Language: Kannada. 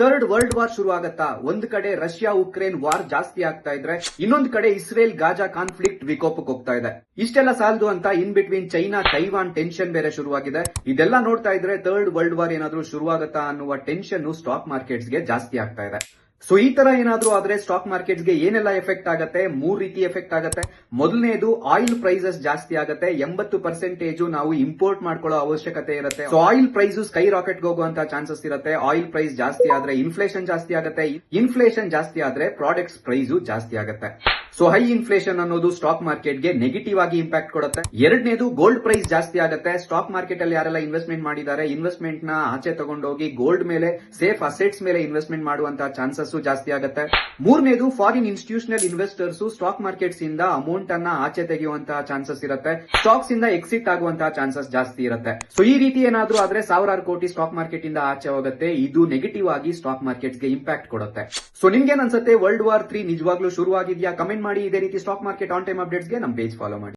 ಥರ್ಡ್ ವರ್ಲ್ಡ್ ವಾರ್ ಶುರು ಆಗತ್ತಾ? ಒಂದ್ ಕಡೆ ರಷ್ಯಾ ಉಕ್ರೇನ್ ವಾರ್ ಜಾಸ್ತಿ ಆಗ್ತಾ ಇದ್ರೆ, ಇನ್ನೊಂದ್ ಕಡೆ ಇಸ್ರೇಲ್ ಗಾಜಾ ಕಾನ್ಫ್ಲಿಕ್ಟ್ ವಿಕೋಪಕ್ಕೆ ಹೋಗ್ತಾ ಇದೆ. ಇಷ್ಟೆಲ್ಲ ಸಾಲದು ಅಂತ in between China Taiwan tension ಬೇರೆ ಶುರುವಾಗಿದೆ. ಇದೆಲ್ಲ ನೋಡ್ತಾ ಇದ್ರೆ ಥರ್ಡ್ ವರ್ಲ್ಡ್ ವಾರ್ ಏನಾದ್ರೂ ಶುರುವಾಗತ್ತಾ ಅನ್ನುವ ಟೆನ್ಷನ್ ಸ್ಟಾಕ್ ಮಾರ್ಕೆಟ್ಸ್ಗೆ ಜಾಸ್ತಿ ಆಗ್ತಾ ಇದೆ. ಸೊ ಈ ತರ ಏನಾದ್ರೂ ಆದ್ರೆ ಸ್ಟಾಕ್ ಮಾರ್ಕೆಟ್ಸ್ಗೆ ಏನೆಲ್ಲ ಎಫೆಕ್ಟ್ ಆಗತ್ತೆ? 3 ರೀತಿ ಎಫೆಕ್ಟ್ ಆಗತ್ತೆ. ಮೊದಲನೇದು ಆಯಿಲ್ ಪ್ರೈಸಸ್ ಜಾಸ್ತಿ ಆಗತ್ತೆ. 80% ನಾವು ಇಂಪೋರ್ಟ್ ಮಾಡ್ಕೊಳ್ಳೋ ಅವಶ್ಯಕತೆ ಇರುತ್ತೆ. So oil price skyrocket ಹೋಗುವಂತ ಚಾನ್ಸಸ್ ಇರುತ್ತೆ. ಆಯಿಲ್ ಪ್ರೈಸ್ ಜಾಸ್ತಿ ಆದ್ರೆ ಇನ್ಫ್ಲೇಷನ್ ಜಾಸ್ತಿ ಆಗತ್ತೆ. ಇನ್ಫ್ಲೇಷನ್ ಜಾಸ್ತಿ ಆದ್ರೆ ಪ್ರಾಡಕ್ಟ್ಸ್ ಪ್ರೈಸ್ ಜಾಸ್ತಿ ಆಗತ್ತೆ. ಸೊ ಹೈ ಇನ್ಫ್ಲೇಷನ್ ಅನ್ನೋದು ಸ್ಟಾಕ್ ಮಾರ್ಕೆಟ್ಗೆ ನೆಗೆಟಿವ್ ಆಗಿ ಇಂಪ್ಯಾಕ್ಟ್ ಕೊಡುತ್ತೆ. ಎರಡನೇದು ಗೋಲ್ಡ್ ಪ್ರೈಸ್ ಜಾಸ್ತಿ ಆಗುತ್ತೆ. ಸ್ಟಾಕ್ ಮಾರ್ಕೆಟ್ ಅಲ್ಲಿ ಯಾರೆಲ್ಲ ಇನ್ವೆಸ್ಟ್ಮೆಂಟ್ ಮಾಡಿದ್ದಾರೆ, ಇನ್ವೆಸ್ಟ್ಮೆಂಟ್ ನ ಆಚೆ ತಗೊಂಡೋಗಿ ಗೋಲ್ಡ್ ಮೇಲೆ, ಸೇಫ್ ಅಸೆಟ್ಸ್ ಮೇಲೆ ಇನ್ವೆಸ್ಟ್ಮೆಂಟ್ ಮಾಡುವಂತಹ ಚಾನ್ಸಸ್ ಜಾಸ್ತಿ ಆಗುತ್ತೆ. ಮೂರನೇದು foreign institutional investors stock markets ಇಂದ ಅಮೌಂಟ್ ಅನ್ನ ಆಚೆ ತೆಗೆಯುವಂತಹ ಚಾನ್ಸಸ್ ಇರುತ್ತೆ. ಸ್ಟಾಕ್ಸ್ ಇಂದ ಎಕ್ಸಿಟ್ ಆಗುವಂತಹ ಚಾನ್ಸಸ್ ಜಾಸ್ತಿ ಇರುತ್ತೆ. ಸೊ ಈ ರೀತಿ ಏನಾದ್ರೂ ಆದ್ರೆ ಸಾವಿರಾರು ಕೋಟಿ ಸ್ಟಾಕ್ ಮಾರ್ಕೆಟ್ ಇಂದ ಆಚೆ ಹೋಗುತ್ತೆ. ಇದು ನೆಗೆಟಿವ್ ಆಗಿ ಸ್ಟಾಕ್ ಮಾರ್ಕೆಟ್ಸ್ಗೆ ಇಂಪ್ಯಾಕ್ಟ್ ಕೊಡುತ್ತೆ. ಸೊ ನಿಮ್ಗೇನ್ ಅನ್ಸುತ್ತೆ? ವರ್ಲ್ಡ್ ವಾರ್ 3 ನಿಜವಾಗ್ಲೂ ಶುರುವಾಗಿದ್ಯಾ? ಕಮೆಂಟ್ ಮಾಡಿ. ಇದೇ ರೀತಿ ಸ್ಟಾಕ್ ಮಾರ್ಕೆಟ್ ಆನ್ ಟೈಮ್ ಅಪ್ಡೇಟ್ಸ್ಗೆ ನಮ್ಮ ಪೇಜ್ ಫಾಲೋ ಮಾಡಿ.